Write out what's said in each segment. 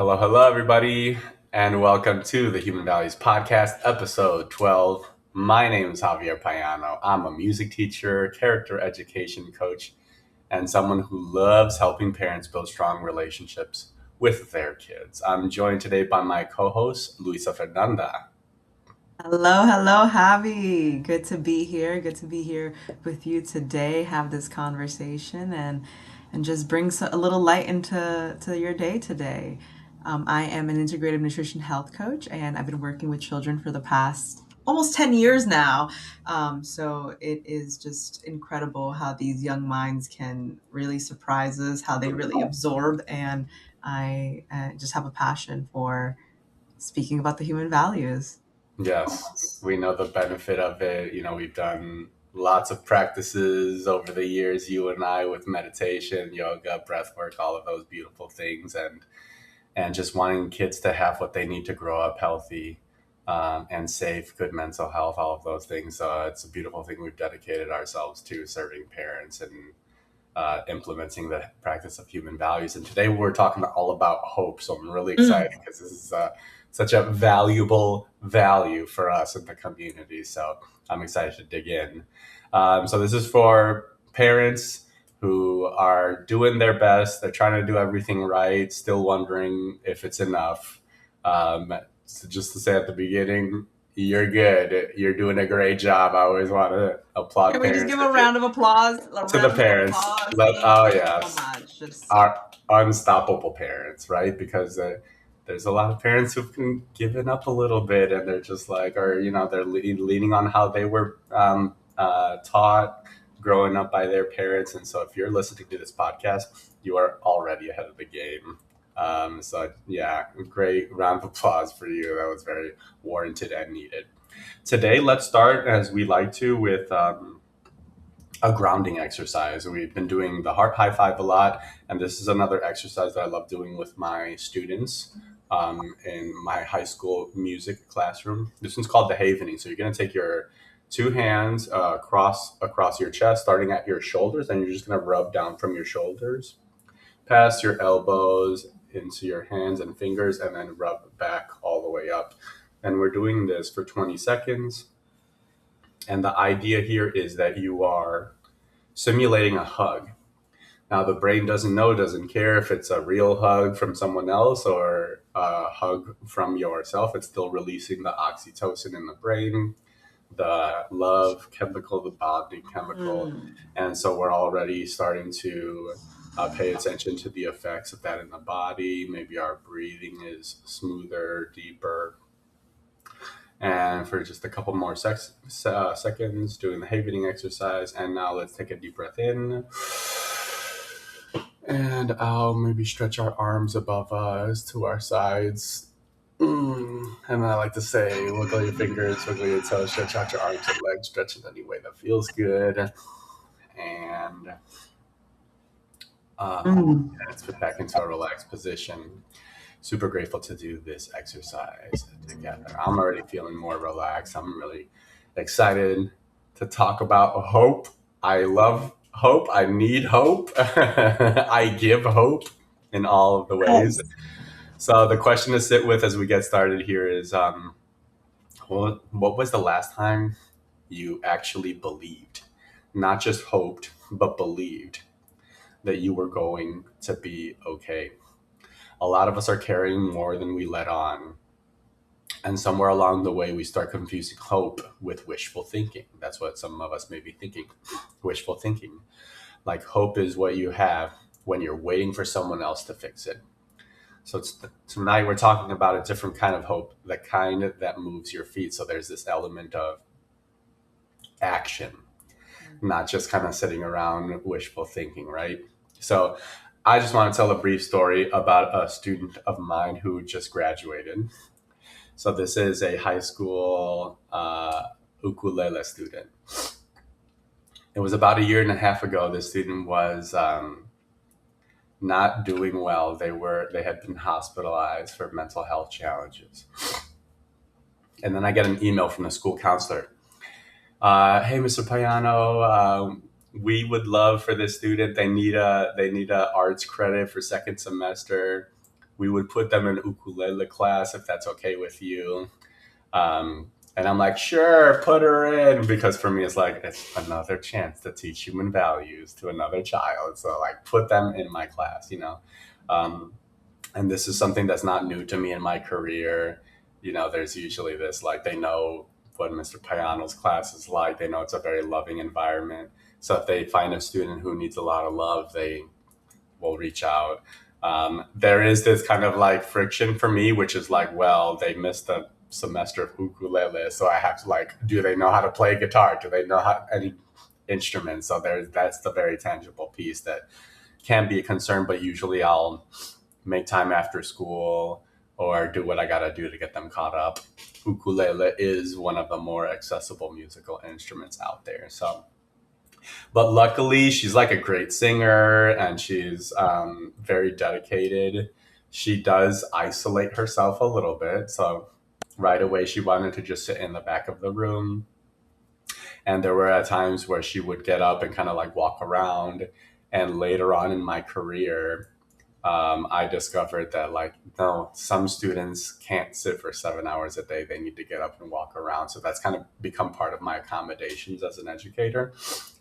Hello, hello, everybody, and welcome to the Human Values Podcast, episode 12. My name is Javier Payano. I'm a music teacher, character education coach, and someone who loves helping parents build strong relationships with their kids. I'm joined today by my co host, Luisa Fernanda. Hello, hello, Javi. Good to be here. Good to be here with you today. Have this conversation and just bring a little light into your day today. I am an integrative nutrition health coach, and I've been working with children for the past almost 10 years now. So it is just incredible how these young minds can really surprise us, how they really absorb, and I just have a passion for speaking about the human values. Yes, we know the benefit of it. We've done lots of practices over the years, you and I, with meditation, yoga, breath work, all of those beautiful things. And just wanting kids to have what they need to grow up healthy and safe, good mental health, all of those things. It's a beautiful thing we've dedicated ourselves to serving parents and implementing the practice of human values. And today we're talking all about hope. So I'm really excited Mm. because this is such a valuable value for us in the community. So I'm excited to dig in. So this is for parents who are doing their best. They're trying to do everything right, still wondering if it's enough. So just to say at the beginning, you're good. You're doing a great job. I always want to applaud Can we just parents give a round of applause? A to the round of parents. applause. Thank Oh you so yes, much. Just our unstoppable parents, right? Because there's a lot of parents who've been given up a little bit, and they're just like, or they're leaning on how they were taught growing up by their parents. And so, if you're listening to this podcast, you are already ahead of the game. So yeah, great round of applause for you. That was very warranted and needed. Today, let's start as we like to with a grounding exercise. We've been doing the heart high five a lot, and this is another exercise that I love doing with my students in my high school music classroom. This one's called the havening. So you're going to take your two hands across your chest, starting at your shoulders, and you're just going to rub down from your shoulders, past your elbows into your hands and fingers, and then rub back all the way up. And we're doing this for 20 seconds. And the idea here is that you are simulating a hug. Now, the brain doesn't know, doesn't care if it's a real hug from someone else or a hug from yourself. It's still releasing the oxytocin in the brain, the love chemical, the bonding chemical. mm. And so we're already starting to pay attention to the effects of that in the body. Maybe our breathing is smoother, deeper. And for just a couple more seconds, doing the havening exercise. And now let's take a deep breath in. And I'll maybe stretch our arms above us to our sides. And I like to say, wiggle your fingers, wiggle your toes, stretch out your arms and legs, stretch in any way that feels good. And Mm. let's fit back into a relaxed position. Super grateful to do this exercise together. I'm already feeling more relaxed. I'm really excited to talk about hope. I love hope. I need hope. I give hope in all of the ways. Yes. So the question to sit with as we get started here is, what was the last time you actually believed, not just hoped, but believed that you were going to be okay? A lot of us are carrying more than we let on. And somewhere along the way, we start confusing hope with wishful thinking. That's what some of us may be thinking, wishful thinking. Like hope is what you have when you're waiting for someone else to fix it. So tonight we're talking about a different kind of hope, the kind that moves your feet. So there's this element of action, not just kind of sitting around wishful thinking, right? So I just want to tell a brief story about a student of mine who just graduated. So this is a high school ukulele student. It was about a year and a half ago. This student was not doing well. They had been hospitalized for mental health challenges. And then I get an email from the school counselor. Hey, Mr. Payano, we would love for this student. They need a arts credit for second semester. we would put them in ukulele class if that's okay with you. And I'm like, sure, put her in, because for me it's like it's another chance to teach human values to another child. So like, put them in my class, Um, and this is something that's not new to me in my career. There's usually this, like, they know what Mr. Payano's class is like. They know it's a very loving environment. So if they find a student who needs a lot of love, they will reach out. There is this kind of like friction for me, which is like, well, they missed a semester of ukulele, so I have to, like, do they know how to play guitar? Do they know how any instruments? So that's the very tangible piece that can be a concern. But usually I'll make time after school or do what I gotta do to get them caught up. Ukulele is one of the more accessible musical instruments out there. So, but luckily, she's like a great singer, and she's very dedicated. She does isolate herself a little bit. So, right away, she wanted to just sit in the back of the room. And there were at times where she would get up and kind of like walk around. And later on in my career, I discovered that, like, no, some students can't sit for 7 hours a day. They need to get up and walk around. So that's kind of become part of my accommodations as an educator.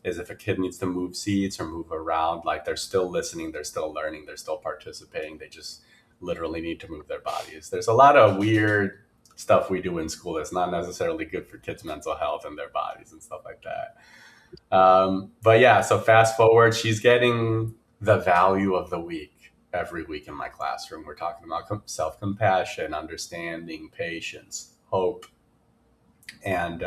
Is if a kid needs to move seats or move around, like, they're still listening, they're still learning, they're still participating. They just literally need to move their bodies. There's a lot of weird stuff we do in school that's not necessarily good for kids' mental health and their bodies and stuff like that. But yeah, so fast forward, she's getting the value of the week every week in my classroom. We're talking about self compassion, understanding, patience, hope. And,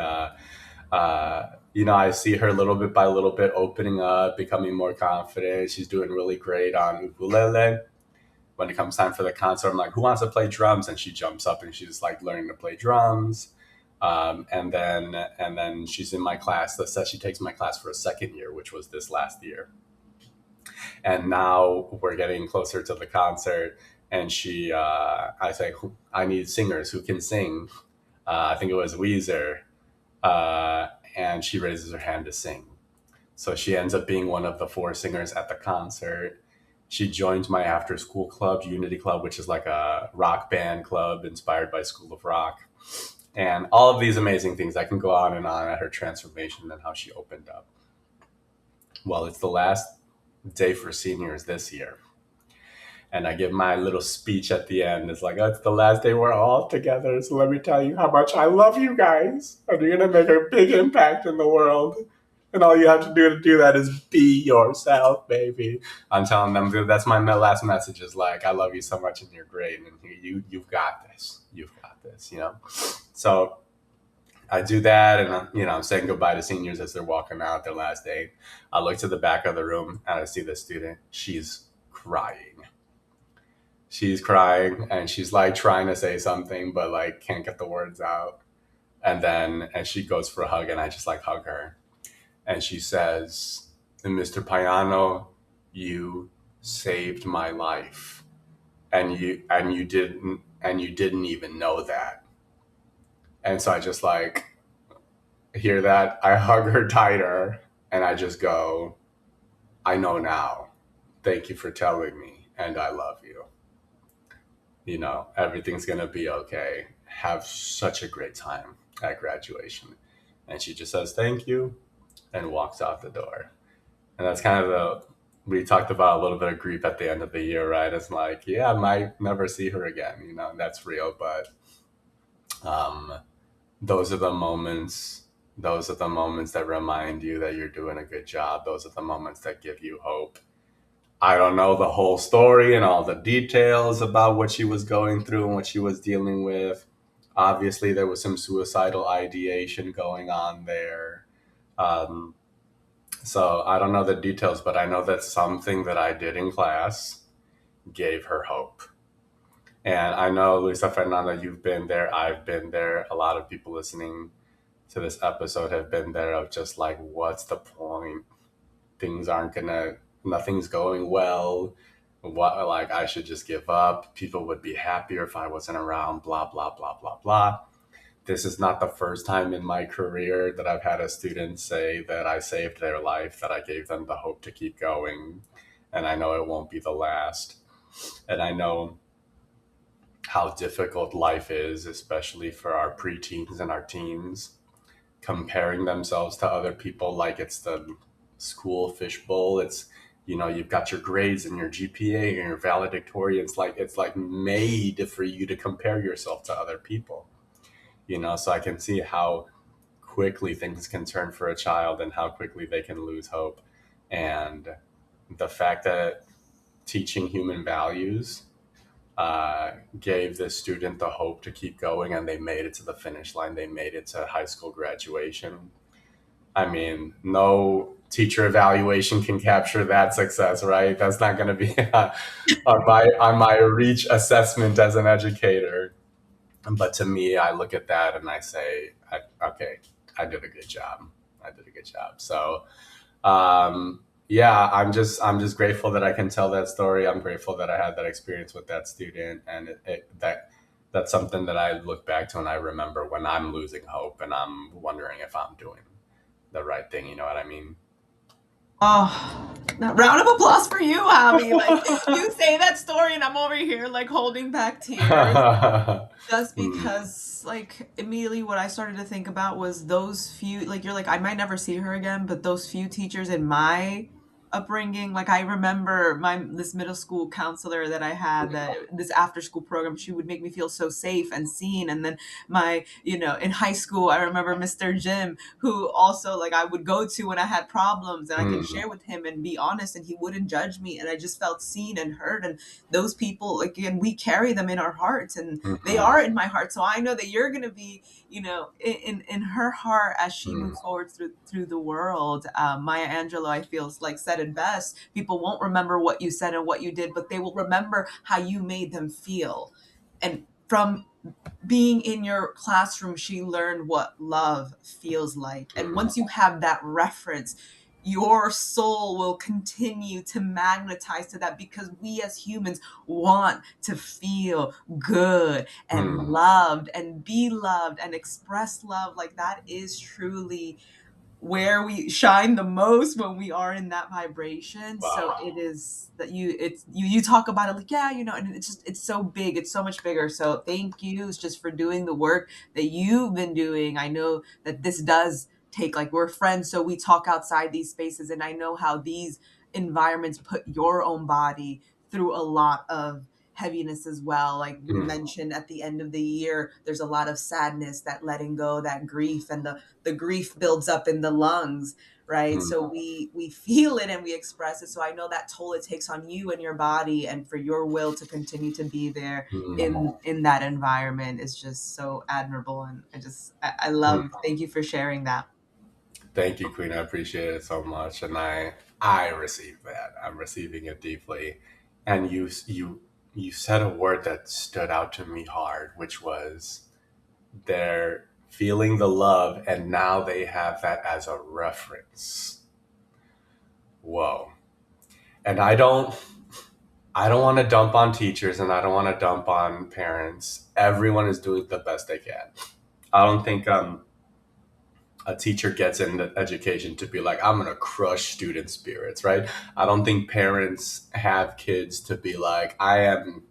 I see her little bit by little bit opening up, becoming more confident. She's doing really great on ukulele. When it comes time for the concert, I'm like, who wants to play drums? And she jumps up and she's like learning to play drums. And then she's in my class. That says she takes my class for a second year, which was this last year. And now we're getting closer to the concert, and I say, I need singers who can sing. I think it was Weezer, uh, and she raises her hand to sing. So she ends up being one of the four singers at the concert. She joins my after school club, Unity Club, which is like a rock band club inspired by School of Rock. And all of these amazing things. I can go on and on at her transformation and how she opened up. Well, it's the last day for seniors this year. And I give my little speech at the end. It's like, oh, it's the last day we're all together. So let me tell you how much I love you guys. And you're going to make a big impact in the world. And all you have to do that is be yourself, baby. I'm telling them that's my last message, is like, I love you so much and you're great. And you've got this. You've got this. So I do that, and I'm saying goodbye to seniors as they're walking out their last day. I look to the back of the room and I see the student. She's crying. She's crying, and she's like trying to say something, but like can't get the words out. And she goes for a hug, and I just like hug her, and she says, "Mr. Payano, you saved my life, and you didn't even know that." And so I just like hear that. I hug her tighter, and I just go, "I know now. Thank you for telling me, and I love you. Everything's going to be okay. Have such a great time at graduation." And she just says, "Thank you," and walks out the door. And that's kind of we talked about a little bit of grief at the end of the year, right? It's like, yeah, I might never see her again, and that's real. But um, those are the moments. Those are the moments that remind you that you're doing a good job. Those are the moments that give you hope. I don't know the whole story and all the details about what she was going through and what she was dealing with. Obviously, there was some suicidal ideation going on there. Um, so I don't know the details, but I know that something that I did in class gave her hope. And I know, Luisa Fernanda, you've been there. I've been there. A lot of people listening to this episode have been there, of just like, what's the point? Nothing's going well. What, like, I should just give up. People would be happier if I wasn't around, blah, blah, blah, blah, blah. This is not the first time in my career that I've had a student say that I saved their life, that I gave them the hope to keep going. And I know it won't be the last. And I know how difficult life is, especially for our preteens and our teens, comparing themselves to other people like it's the school fishbowl. It's, you've got your grades and your GPA and your valedictorian. It's like made for you to compare yourself to other people. So I can see how quickly things can turn for a child and how quickly they can lose hope. And the fact that teaching human values gave this student the hope to keep going, and they made it to the finish line. They made it to high school graduation. I mean, no teacher evaluation can capture that success, right? That's not going to be on my reach assessment as an educator. But to me, I look at that and I say, okay, I did a good job. I did a good job. So, yeah, I'm just grateful that I can tell that story. I'm grateful that I had that experience with that student, and that's something that I look back to and I remember when I'm losing hope and I'm wondering if I'm doing the right thing. You know what I mean? Oh, round of applause for you, Javi. Like, you say that story, and I'm over here like holding back tears. Just Mm, because, like, immediately what I started to think about was those few, like, you're like, I might never see her again, but those few teachers in my upbringing, like, I remember this middle school counselor that I had, that this after school program, she would make me feel so safe and seen. And then in high school, I remember Mr. Jim, who also, like, I would go to when I had problems and I can mm, share with him and be honest, and he wouldn't judge me. And I just felt seen and heard. And those people, like, again, we carry them in our hearts, and they mhm, are in my heart. So I know that you're going to be, in her heart as she mm, moves forward through the world. Maya Angelou, I feel, like, said it best. People won't remember what you said and what you did, but they will remember how you made them feel. And from being in your classroom, she learned what love feels like. And mhm, once you have that reference, your soul will continue to magnetize to that, because we as humans want to feel good and mm. loved and be loved and express love. Like, that is truly where we shine the most, when we are in that vibration. So Wow. it is that you talk about it like, yeah, and it's so big, it's so much bigger. So thank you just for doing the work that you've been doing. I know that this does take, like, we're friends, so we talk outside these spaces, and I know how these environments put your own body through a lot of heaviness as well. Like we Mm, mentioned, at the end of the year, there's a lot of sadness, that letting go, that grief, and the grief builds up in the lungs, right? mm, So we feel it and we express it. So I know that toll it takes on you and your body, and for your will to continue to be there mm, in that environment is just so admirable. And I mm. love, thank you for sharing that. Thank you, Queen. I appreciate it so much, and I receive that. I'm receiving it deeply. And you said a word that stood out to me hard, which was they're feeling the love, and now they have that as a reference. Whoa. And I don't want to dump on teachers, and I don't want to dump on parents. Everyone is doing the best they can. I don't think a teacher gets into education to be like, I'm going to crush student spirits, right? I don't think parents have kids to be like, I'm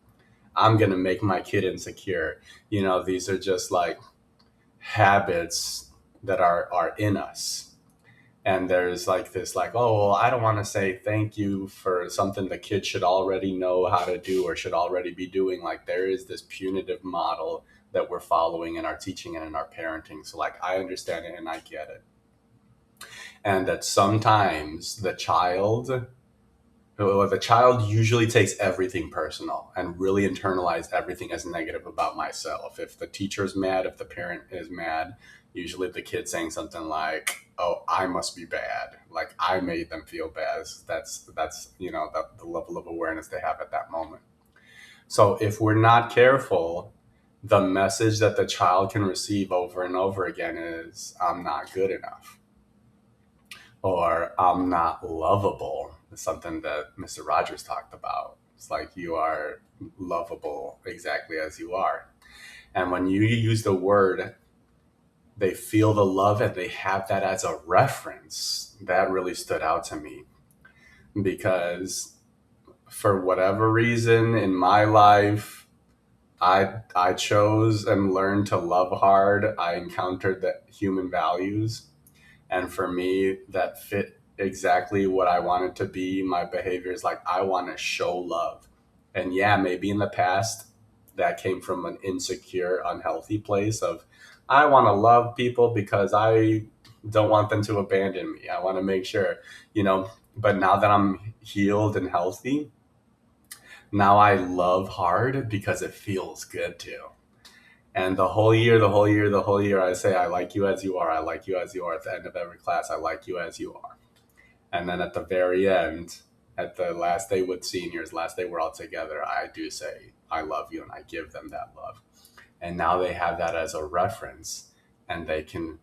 going to make my kid insecure. These are just like habits that are in us. And there's like this, like, oh, well, I don't want to say thank you for something the kid should already know how to do or should already be doing. Like, there is this punitive model that we're following in our teaching and in our parenting. So, like, I understand it and I get it. And that sometimes the child usually takes everything personal and really internalize everything as negative about myself. If the teacher's mad, if the parent is mad, usually the kid's saying something like, "Oh, I must be bad. Like I made them feel bad." That's the level of awareness they have at that moment. So if we're not careful, the message that the child can receive over and over again is, "I'm not good enough," or "I'm not lovable." It's something that Mr. Rogers talked about. It's like you are lovable exactly as you are. And when you use the word, they feel the love and they have that as a reference, that really stood out to me because for whatever reason in my life, I chose and learned to love hard. I encountered the human values, and for me, that fit exactly what I wanted to be. My behavior is like I want to show love, and yeah, maybe in the past that came from an insecure, unhealthy place of I want to love people because I don't want them to abandon me. I want to make sure, you know. But now that I'm healed and healthy, now I love hard because it feels good too. And the whole year, I say, I like you as you are. I like you as you are. At the end of every class, I like you as you are. And then at the very end, at the last day with seniors, last day we're all together, I do say, I love you. And I give them that love. And now they have that as a reference. And they can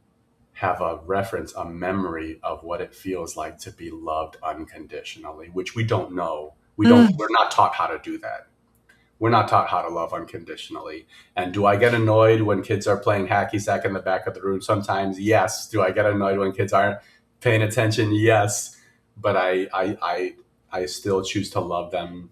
have a reference, a memory of what it feels like to be loved unconditionally, which we don't know. We're not taught how to do that. We're not taught how to love unconditionally. And do I get annoyed when kids are playing hacky sack in the back of the room? Sometimes, yes. Do I get annoyed when kids aren't paying attention? Yes. But I still choose to love them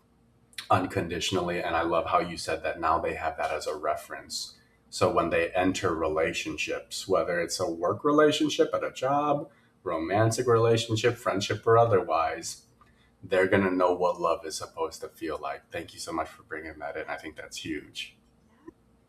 unconditionally. And I love how you said that now they have that as a reference. So when they enter relationships, whether it's a work relationship at a job, romantic relationship, friendship, or otherwise, they're going to know what love is supposed to feel like. Thank you so much for bringing that in. I think that's huge.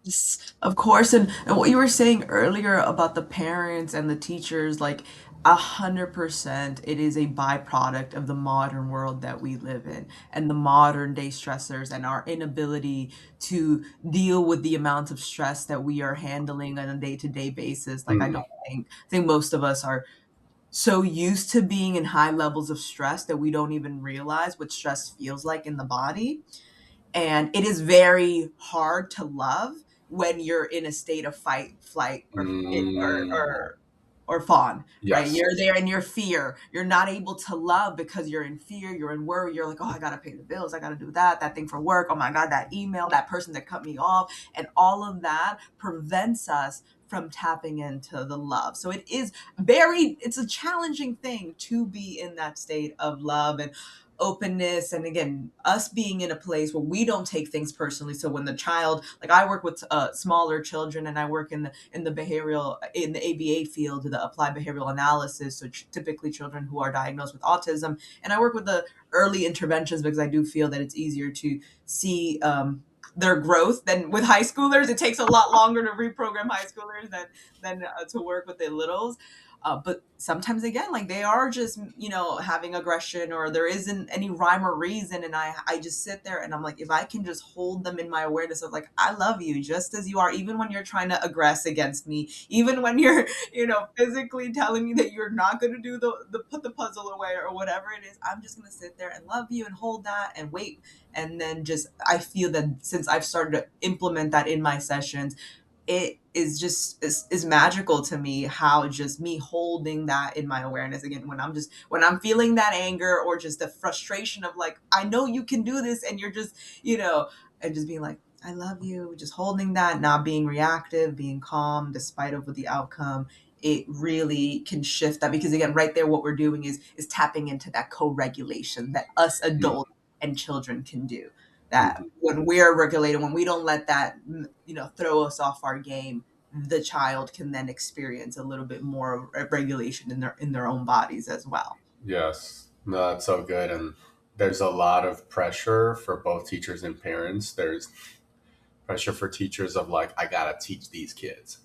Yes, of course, and what you were saying earlier about the parents and the teachers, like 100%, it is a byproduct of the modern world that we live in and the modern day stressors and our inability to deal with the amounts of stress that we are handling on a day-to-day basis. Like Mm, I think most of us are so used to being in high levels of stress that we don't even realize what stress feels like in the body, and it is very hard to love when you're in a state of fight, flight, mm, or fawn, right? yes. You're there in your fear. You're not able to love because you're in fear, you're in worry. You're like, oh, I gotta pay the bills, I gotta do that thing for work. Oh my God, that email, that person that cut me off, and all of that prevents us from tapping into the love. So it's a challenging thing to be in that state of love and openness, and again us being in a place where we don't take things personally. So when the child, like I work with smaller children, and I work in the behavioral, in the ABA field, the applied behavioral analysis, so typically children who are diagnosed with autism, and I work with the early interventions because I do feel that it's easier to see their growth than with high schoolers. It takes a lot longer to reprogram high schoolers than to work with the littles. But sometimes again, like they are just, having aggression, or there isn't any rhyme or reason. And I just sit there and I'm like, if I can just hold them in my awareness of like, I love you just as you are, even when you're trying to aggress against me, even when you're, physically telling me that you're not going to do the put the puzzle away or whatever it is, I'm just going to sit there and love you and hold that and wait. And then just, I feel that since I've started to implement that in my sessions, it is just is magical to me how just me holding that in my awareness again when I'm feeling that anger or just the frustration of like, I know you can do this, and you're just, and just being like, I love you, just holding that, not being reactive, being calm despite of the outcome. It really can shift that, because again, right there, what we're doing is tapping into that co-regulation that us Mm, adults and children can do, that mhm. when we're regulated, when we don't let that, throw us off our game, the child can then experience a little bit more regulation in their own bodies as well. Yes. No, that's so good. And there's a lot of pressure for both teachers and parents. There's pressure for teachers of like, I got to teach these kids.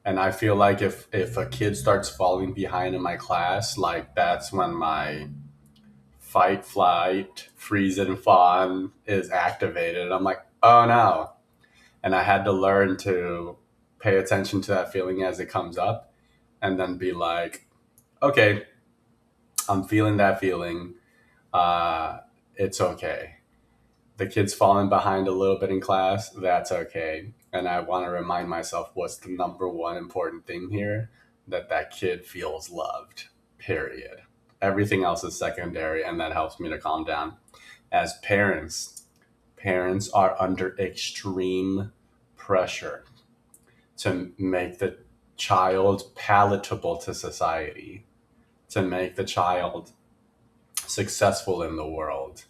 And I feel like if a kid starts falling behind in my class, like that's when my fight, flight, freeze, and fawn is activated. I'm like, oh no. And I had to learn to pay attention to that feeling as it comes up and then be like, okay, I'm feeling that feeling. Uh, it's okay. The kid's falling behind a little bit in class. That's okay. And I want to remind myself what's the number one important thing here, that kid feels loved, period. Everything else is secondary, and that helps me to calm down. As parents are under extreme pressure to make the child palatable to society, to make the child successful in the world.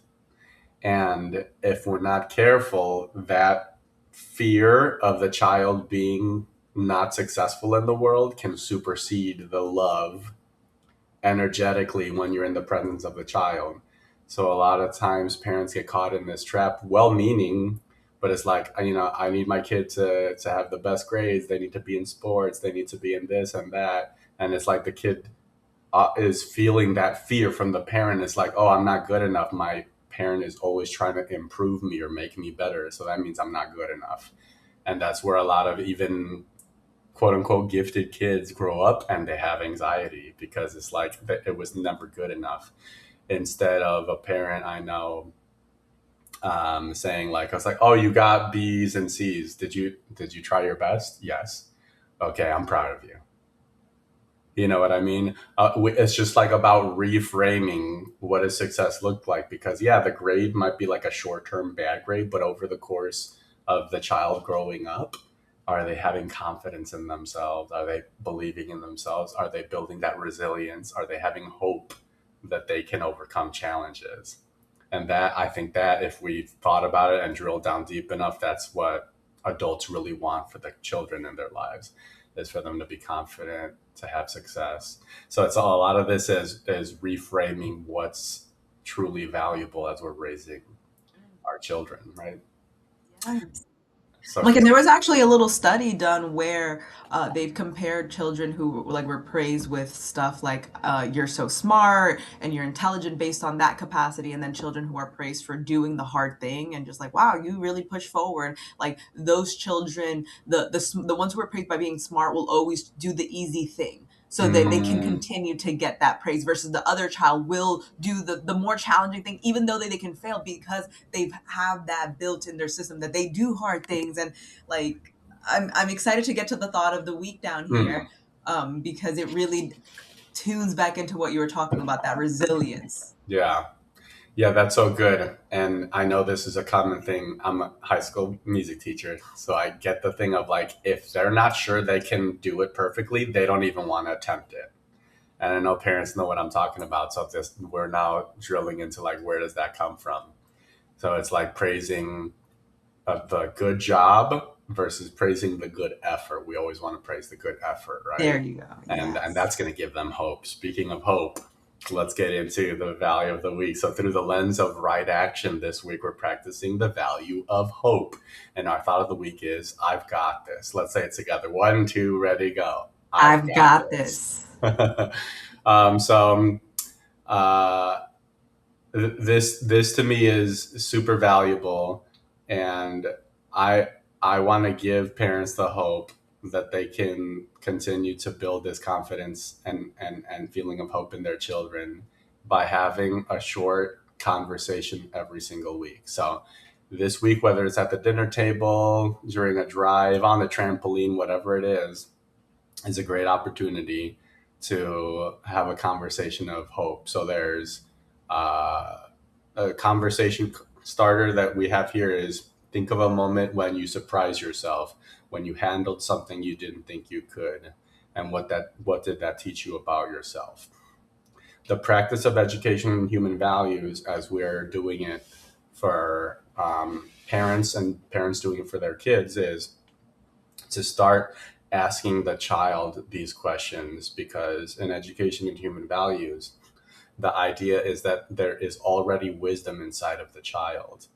And if we're not careful, that fear of the child being not successful in the world can supersede the love energetically when you're in the presence of the child. So a lot of times parents get caught in this trap, well meaning, but it's like, I need my kid to have the best grades. They need to be in sports. They need to be in this and that. And it's like the kid is feeling that fear from the parent. It's like, oh, I'm not good enough. My parent is always trying to improve me or make me better. So that means I'm not good enough. And that's where a lot of even quote unquote gifted kids grow up and they have anxiety because it's like it was never good enough. Instead of a parent I know saying like, I was like, oh, you got B's and C's. Did you try your best? Yes. Okay, I'm proud of you. You know what I mean? It's just like about reframing what does success look like, because yeah, the grade might be like a short-term bad grade, but over the course of the child growing up, are they having confidence in themselves? Are they believing in themselves? Are they building that resilience? Are they having hope that they can overcome challenges? And that, I think that if we thought about it and drilled down deep enough, that's what adults really want for the children in their lives, is for them to be confident, to have success. So it's all, a lot of this is reframing what's truly valuable as we're raising our children, right? Yes. So Like, and there was actually a little study done where they've compared children who like were praised with stuff like you're so smart and you're intelligent based on that capacity, and then children who are praised for doing the hard thing and just like, wow, you really push forward. Like those children, the ones who are praised by being smart will always do the easy thing. So that they can mm, continue to get that praise versus the other child will do the more challenging thing, even though they can fail because they have that built in their system that they do hard things. And like I'm excited to get to the thought of the week down here, mm, because it really tunes back into what you were talking about, that resilience. yeah. Yeah, that's so good. And I know this is a common thing. I'm a high school music teacher, so I get the thing of like, if they're not sure they can do it perfectly, they don't even want to attempt it. And I know parents know what I'm talking about. So just we're now drilling into like, where does that come from? So it's like praising the good job versus praising the good effort. We always want to praise the good effort, There right? you go. And Yes. that's going to give them hope. Speaking of hope, let's get into the value of the week. So through the lens of right action this week, we're practicing the value of hope. And our thought of the week is, I've got this. Let's say it together. One, two, ready, go. I've I've got got this. this. So uh, this to me is super valuable, and I I want to give parents the hope that they can continue to build this confidence and feeling of hope in their children by having a short conversation every single week. So this week, whether it's at the dinner table, during a drive, on the trampoline, whatever it is a great opportunity to have a conversation of hope. So there's uh, a conversation starter that we have here is, think of a moment when you surprised yourself, when you handled something you didn't think you could, and what did that teach you about yourself. The practice of education in human values, as we're doing it for parents and parents doing it for their kids, is to start asking the child these questions, because in education in human values, the idea is that there is already wisdom inside of the child.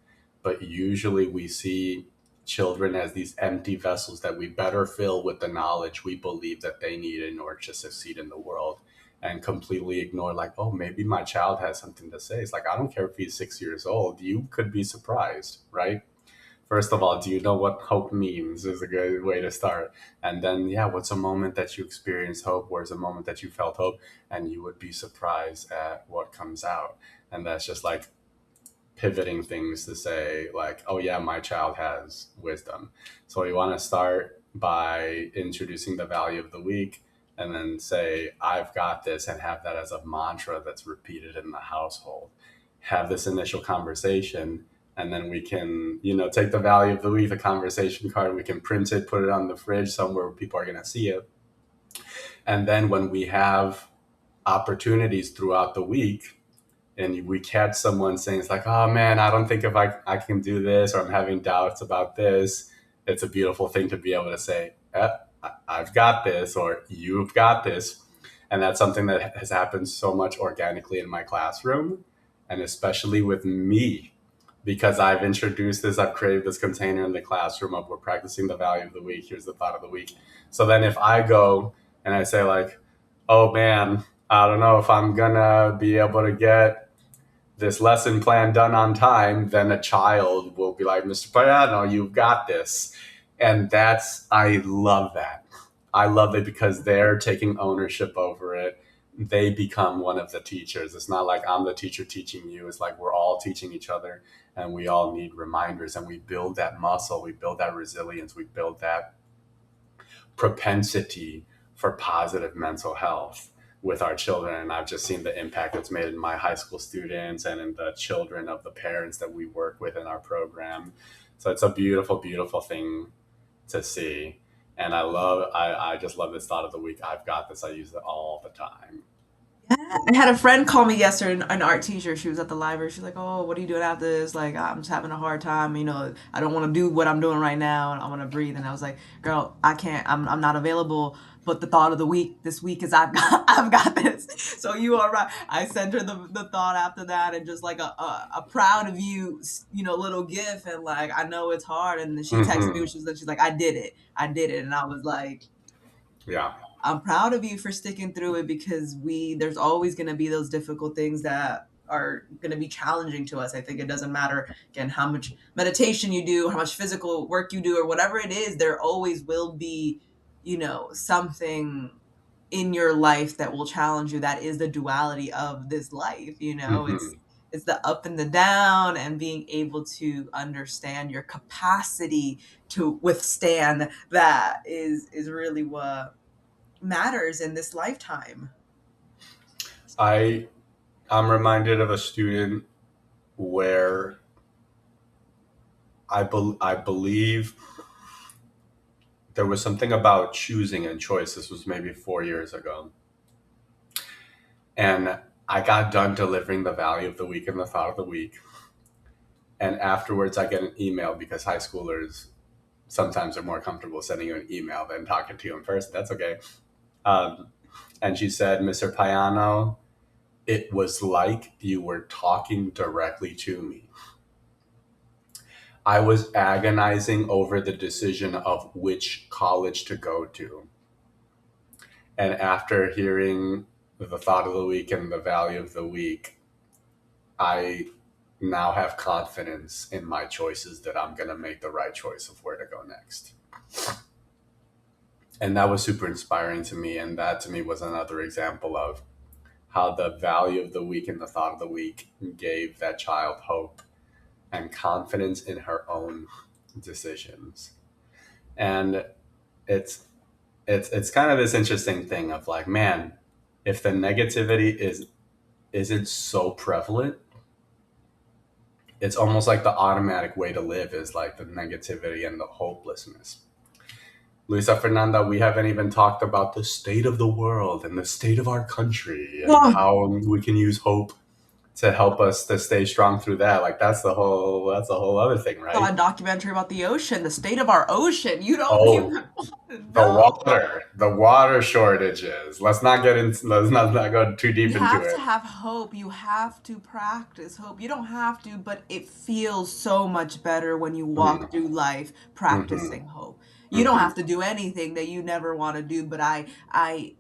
But usually we see children as these empty vessels that we better fill with the knowledge we believe that they need in order to succeed in the world, and completely ignore like, oh, maybe my child has something to say. It's like, I don't care if he's 6 years old, you could be surprised, right? First of all, do you know what hope means is a good way to start. And then, yeah, what's a moment that you experienced hope? Where's a moment that you felt hope? And you would be surprised at what comes out. And that's just like pivoting things to say, like, oh, yeah, my child has wisdom. So we want to start by introducing the value of the week, and then say, I've got this, and have that as a mantra that's repeated in the household. Have this initial conversation, and then we can, take the value of the week, the conversation card, we can print it, put it on the fridge somewhere where people are going to see it. And then when we have opportunities throughout the week, and we catch someone saying, it's like, oh man, I don't think if I can do this, or I'm having doubts about this, it's a beautiful thing to be able to say, I've got this, or you've got this. And that's something that has happened so much organically in my classroom, and especially with me, because I've introduced this, I've created this container in the classroom of we're practicing the value of the week. Here's the thought of the week. So then if I go and I say, like, oh man, I don't know if I'm gonna be able to get this lesson plan done on time, then a child will be like, Mr. Payano, you've got this. And I love that. I love it because they're taking ownership over it. They become one of the teachers. It's not like I'm the teacher teaching you. It's like we're all teaching each other, and we all need reminders, and we build that muscle, we build that resilience, we build that propensity for positive mental health with our children. And I've just seen the impact it's made in my high school students and in the children of the parents that we work with in our program. So it's a beautiful, beautiful thing to see. And I just love this thought of the week. I've got this. I use it all the time. I had a friend call me yesterday, an art teacher. She was at the library. She's like, "Oh, what are you doing after this? Like, I'm just having a hard time. I don't want to do what I'm doing right now, and I want to breathe." And I was like, "Girl, I can't. I'm not available." But the thought of the week this week is I've got this. So you are right. I sent her the thought after that, and just like a proud of you, little gif, and like I know it's hard. And then she texted me, Hmm. and she's like, I did it, and I was like, Yeah. I'm proud of you for sticking through it, because there's always going to be those difficult things that are going to be challenging to us. I think it doesn't matter, again, how much meditation you do, how much physical work you do, or whatever it is, there always will be, something in your life that will challenge you. That is the duality of this life. Hmm. It's the up and the down, and being able to understand your capacity to withstand that is really what matters in this lifetime. I I'm reminded of a student where I believe there was something about choosing and choice. This was maybe 4 years ago. And I got done delivering the value of the week and the thought of the week. And afterwards, I get an email because high schoolers sometimes are more comfortable sending you an email than talking to you in person. That's okay. Um, and she said, Mr. Payano, it was like you were talking directly to me. I was agonizing over the decision of which college to go to. And after hearing the thought of the week and the value of the week, I now have confidence in my choices that I'm going to make the right choice of where to go next. And that was super inspiring to me. And that to me was another example of how the value of the week and the thought of the week gave that child hope and confidence in her own decisions. And it's it's kind of this interesting thing of like, man, if the negativity isn't so prevalent, it's almost like the automatic way to live is like the negativity and the hopelessness. Luisa Fernanda, we haven't even talked about the state of the world and the state of our country and Oh, how we can use hope to help us to stay strong through that. Like that's the whole other thing, saw a right? documentary about the ocean, the state of our ocean. You don't Oh, even want to know. the water shortages. Let's not go too deep You into have to it. have hope. You have to practice hope. You don't have to, but it feels so much better when you walk Mm-hmm. through life Mm-hmm. practicing hope. You don't Mm-hmm. have to do anything that you never want to do, but I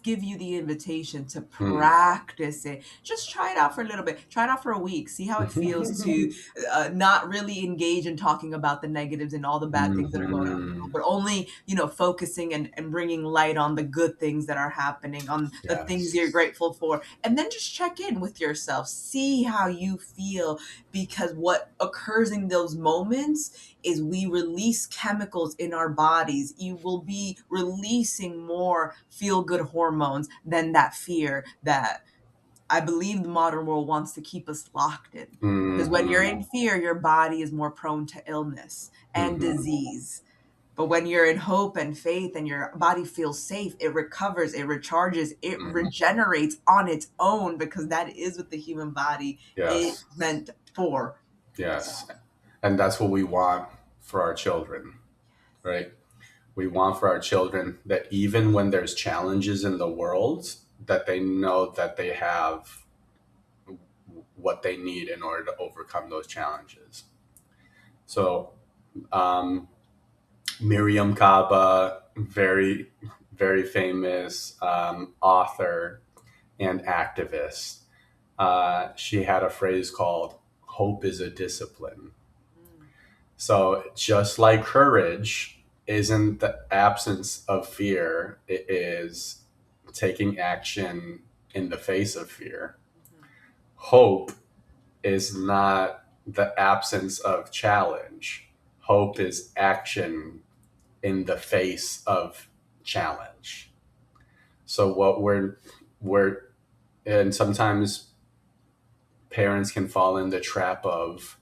give you the invitation to practice it. Just try it out for a little bit. Try it out for a week. See how it feels to Mm-hmm. not really engage in talking about the negatives and all the bad things that are going on in the world, Mm-hmm. but only, focusing and bringing light on the good things that are happening, on the things you're Yes. grateful for. And then just check in with yourself. See how you feel, because what occurs in those moments is we release chemicals in our bodies. You will be releasing more feel good hormones than that fear that I believe the modern world wants to keep us locked in. Because when you're in Mm-hmm. fear, your body is more prone to illness and Mm-hmm. disease. But when you're in hope and faith and your body feels safe, it recovers, it recharges, it Mm-hmm. regenerates on its own, because that is what the human body is Yes. meant for. Yes. And that's what we want for our children. right? We want for our children that even when there's challenges in the world, that they know that they have what they need in order to overcome those challenges. So, um, Miriam Kaba, very famous author and activist. She had a phrase called "hope is a discipline." Mm, So just like courage isn't the absence of fear, it is taking action in the face of fear. mhm. Hope is not the absence of challenge. Hope is action in the face of challenge. So what we're and sometimes parents can fall in the trap of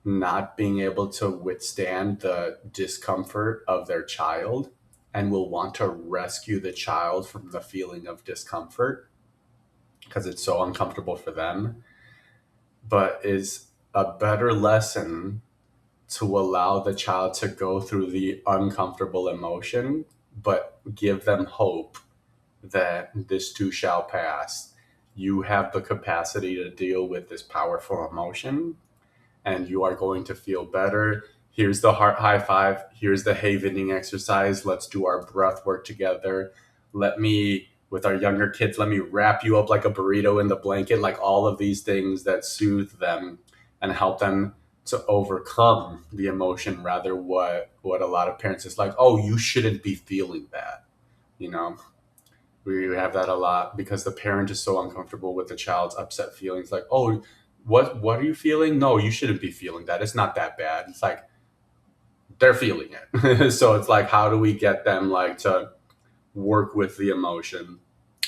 not being able to withstand the discomfort of their child and will want to rescue the child from the feeling of discomfort because it's so uncomfortable for them, but is a better lesson to allow the child to go through the uncomfortable emotion, but give them hope that this too shall pass. You have the capacity to deal with this powerful emotion and you are going to feel better. Here's the heart high five. Here's the havening exercise. Let's do our breath work together. With our younger kids, let me wrap you up like a burrito in the blanket, like all of these things that soothe them and help them to overcome the emotion rather what a lot of parents is like, oh, you shouldn't be feeling that. You know, we have that a lot because the parent is so uncomfortable with the child's upset feelings like, oh, what are you feeling? No, you shouldn't be feeling that. It's not that bad. It's like they're feeling it. So it's like, how do we get them like to work with the emotion?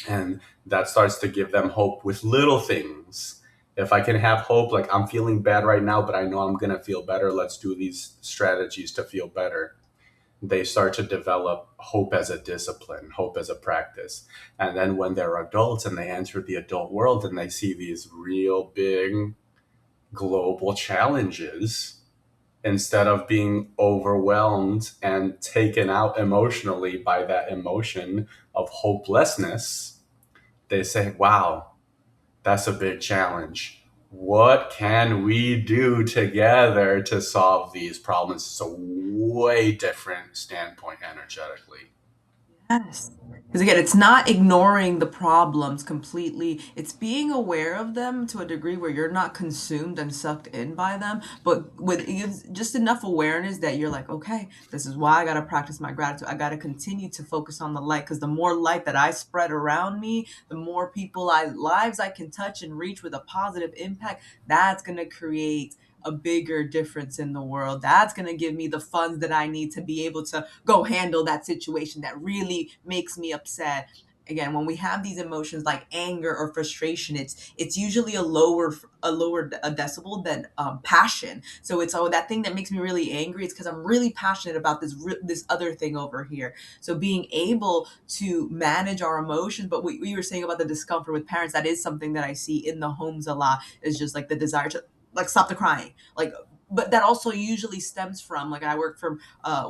And that starts to give them hope with little things. If I can have hope, like I'm feeling bad right now, but I know I'm going to feel better, let's do these strategies to feel better. They start to develop hope as a discipline, hope as a practice. And then when they're adults and they enter the adult world and they see these real big global challenges, instead of being overwhelmed and taken out emotionally by that emotion of hopelessness, they say, wow, that's a big challenge. What can we do together to solve these problems? It's a way different standpoint energetically. Yes. Because again, it's not ignoring the problems completely. It's being aware of them to a degree where you're not consumed and sucked in by them, but with just enough awareness that you're like, okay, this is why I got to practice my gratitude. I got to continue to focus on the light because the more light that I spread around me, the more lives I can touch and reach with a positive impact. That's going to create a bigger difference in the world. That's going to give me the funds that I need to be able to go handle that situation that really makes me upset. Again, when we have these emotions like anger or frustration, it's usually a decibel than passion. So it's, oh, that thing that makes me really angry, it's because I'm really passionate about this other thing over here. So being able to manage our emotions, but what we were saying about the discomfort with parents, that is something that I see in the homes a lot, is just like the desire to like stop the crying, like, but that also usually stems from, like, I work from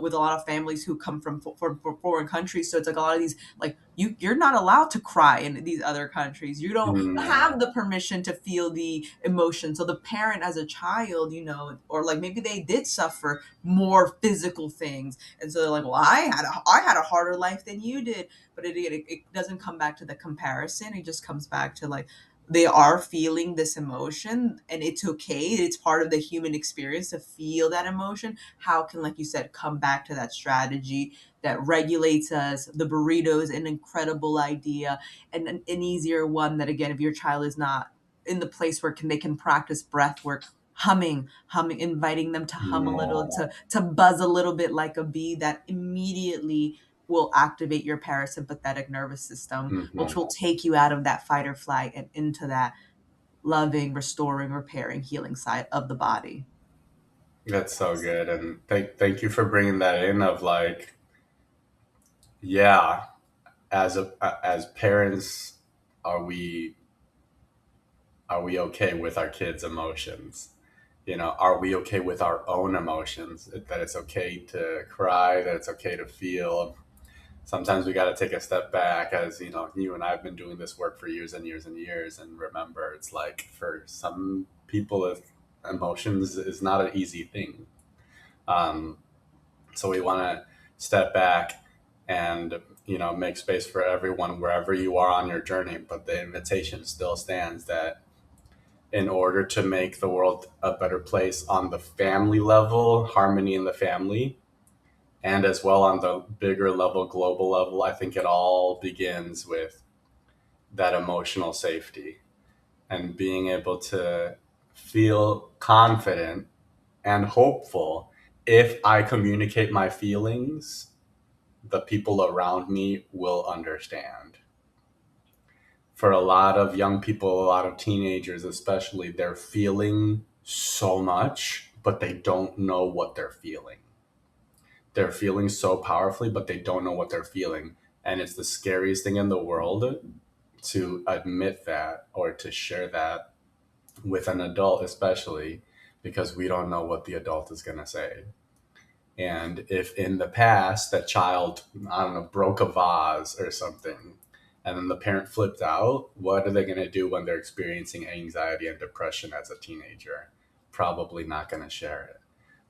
with a lot of families who come from foreign countries, so it's like a lot of these, like, you're not allowed to cry in these other countries, you don't Mm, have the permission to feel the emotion. So the parent as a child, or like maybe they did suffer more physical things, and so they're like, well, I had a harder life than you did. But it doesn't come back to the comparison, it just comes back to, like, they are feeling this emotion and it's okay, it's part of the human experience to feel that emotion. How can, like you said, come back to that strategy that regulates us? The burrito is an incredible idea, and an easier one, that again, if your child is not in the place where they can practice breath work, humming, inviting them to hum a little, mm, to buzz a little bit like a bee, that immediately will activate your parasympathetic nervous system, which mhm. will take you out of that fight or flight and into that loving, restoring, repairing, healing side of the body. That's so good. And thank you for bringing that in of like, yeah, as parents, are we are we okay with our kids' emotions? Are we okay with our own emotions? That it's okay to cry, that it's okay to feel. Sometimes we got to take a step back, as you and I've been doing this work for years and years and years, and remember, it's like for some people, emotions is not an easy thing. Um, so we want to step back and make space for everyone wherever you are on your journey. But the invitation still stands that in order to make the world a better place on the family level, harmony in the family, and as well on the bigger level, global level, I think it all begins with that emotional safety and being able to feel confident and hopeful. If I communicate my feelings, the people around me will understand. For a lot of young people, a lot of teenagers especially, they're feeling so much, but they don't know what they're feeling. They're feeling so powerfully, but they don't know what they're feeling. And it's the scariest thing in the world to admit that or to share that with an adult, especially because we don't know what the adult is going to say. And if in the past that child, I don't know, broke a vase or something, and then the parent flipped out, what are they going to do when they're experiencing anxiety and depression as a teenager? Probably not going to share it.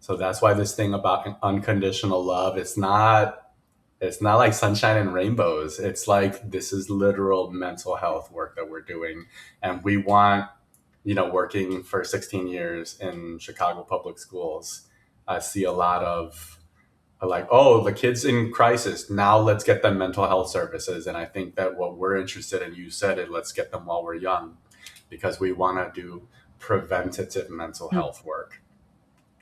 So that's why this thing about unconditional love, it's not like sunshine and rainbows. It's like this is literal mental health work that we're doing. And we want, working for 16 years in Chicago public schools, I see a lot of like, oh, the kids in crisis. Now let's get them mental health services. And I think that what we're interested in, you said it, let's get them while we're young because we want to do preventative mental health work.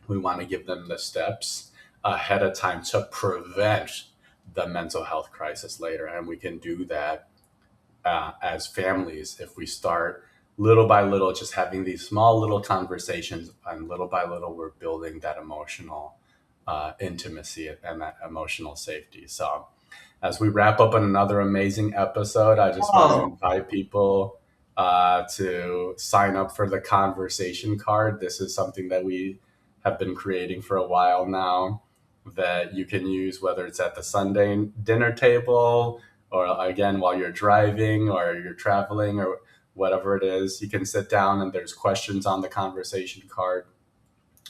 We want to give them the steps ahead of time to prevent the mental health crisis later. And we can do that as families if we start little by little, just having these small little conversations, and little by little, we're building that emotional intimacy and that emotional safety. So, as we wrap up another amazing episode, I just want to Oh, invite people to sign up for the conversation card. This is something that we have been creating for a while now that you can use whether it's at the Sunday dinner table or again while you're driving or you're traveling or whatever it is. You can sit down and there's questions on the conversation card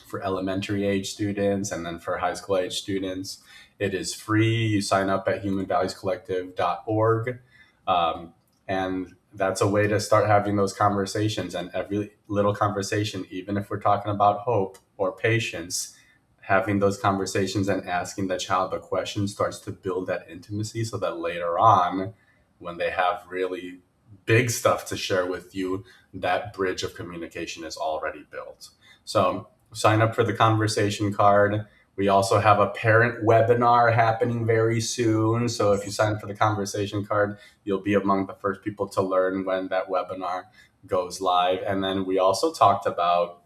for elementary age students and then for high school age students. It is free. You sign up at humanvaluescollective.org. Um, and that's a way to start having those conversations. And every little conversation, even if we're talking about hope or patience, having those conversations and asking the child the question starts to build that intimacy so that later on, when they have really big stuff to share with you, that bridge of communication is already built. So sign up for the conversation card. We also have a parent webinar happening very soon. So if you sign up for the conversation card, you'll be among the first people to learn when that webinar goes live. And then we also talked about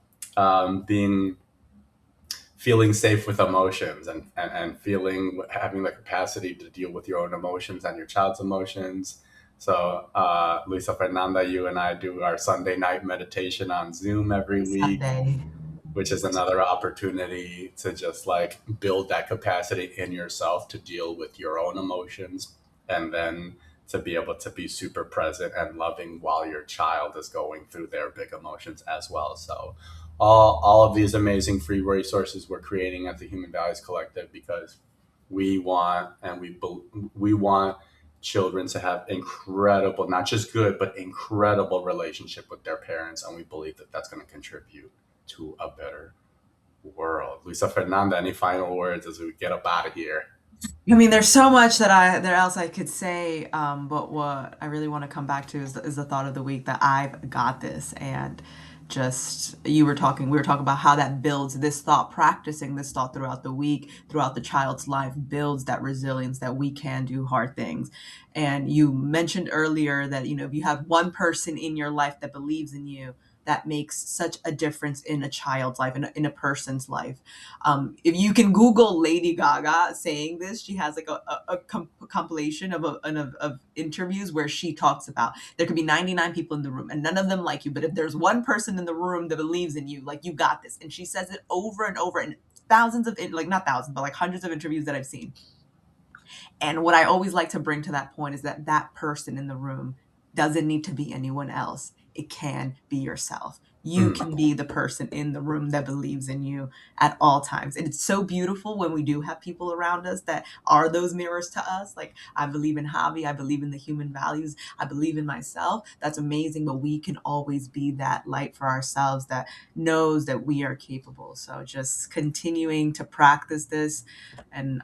being feeling safe with emotions and feeling having the capacity to deal with your own emotions and your child's emotions. So, Luisa Fernanda, you and I do our Sunday night meditation on Zoom every every week, Sunday. which is another opportunity to just like build that capacity in yourself to deal with your own emotions and then to be able to be super present and loving while your child is going through their big emotions as well. So all of these amazing free resources we're creating at the Human Values Collective because we want and we want children to have incredible, not just good, but incredible relationship with their parents, and we believe that that's going to contribute to a better world. Luisa Fernanda, any final words as we get up out of here? I mean, there's so much that else I could say, but what I really want to come back to is the thought of the week that I've got this, and just we were talking about how that builds this thought, practicing this thought throughout the week, throughout the child's life, builds that resilience that we can do hard things. And you mentioned earlier that if you have one person in your life that believes in you, that makes such a difference in a child's life, in a person's life. If you can Google Lady Gaga saying this, she has like a compilation of interviews where she talks about there could be 99 people in the room and none of them like you, but if there's one person in the room that believes in you, like you got this. And she says it over and over in thousands of, like not thousands, but like hundreds of interviews that I've seen. And what I always like to bring to that point is that that person in the room doesn't need to be anyone else. It can be yourself. You Mm, can be the person in the room that believes in you at all times. And it's so beautiful when we do have people around us that are those mirrors to us. Like, I believe in Javi, I believe in the human values, I believe in myself. That's amazing. But we can always be that light for ourselves that knows that we are capable. So just continuing to practice this and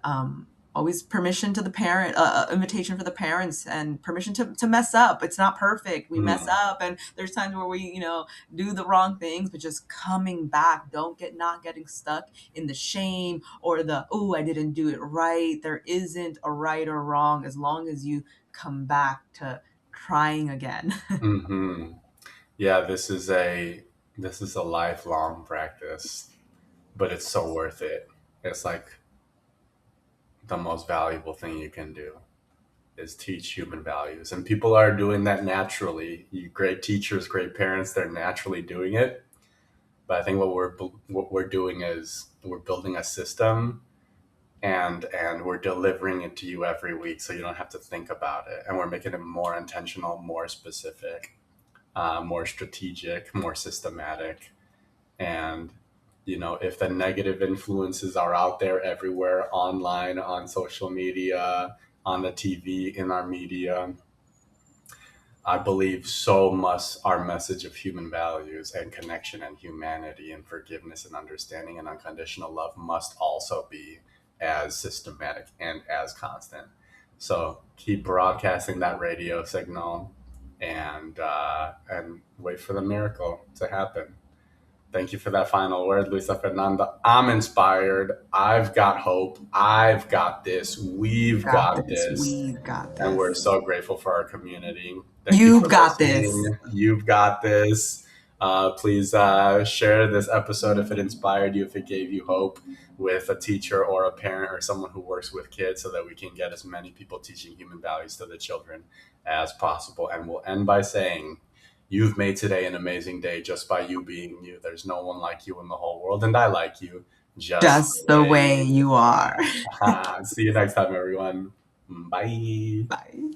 always permission to the parent, invitation for the parents, and permission to mess up. It's not perfect. We mess mm, up, and there's times where we, do the wrong things, but just coming back. Don't get not getting stuck in the shame or the, oh, I didn't do it right. There isn't a right or wrong as long as you come back to trying again. hmm. Yeah, this is a lifelong practice, but it's so worth it. It's like the most valuable thing you can do is teach human values, and people are doing that naturally. You great teachers, great parents, they're naturally doing it. But I think what we're doing is we're building a system, and we're delivering it to you every week, so you don't have to think about it. And we're making it more intentional, more specific, more strategic, more systematic. And if the negative influences are out there everywhere, online, on social media, on the TV, in our media, I believe so must our message of human values and connection and humanity and forgiveness and understanding and unconditional love must also be as systematic and as constant. So keep broadcasting that radio signal, and wait for the miracle to happen. Thank you for that final word, Luisa Fernanda. I'm inspired. I've got hope. I've got this. We've Got got this. this. We've got And we're this. so grateful for our community. Thank you You've for got this. listening. You've got this. Please share this episode if it inspired you, if it gave you hope, with a teacher or a parent or someone who works with kids, so that we can get as many people teaching human values to the children as possible. And we'll end by saying, you've made today an amazing day just by you being you. There's no one like you in the whole world, and I like you just the Just the way way you you are. are. See you next time, everyone. Bye. Bye.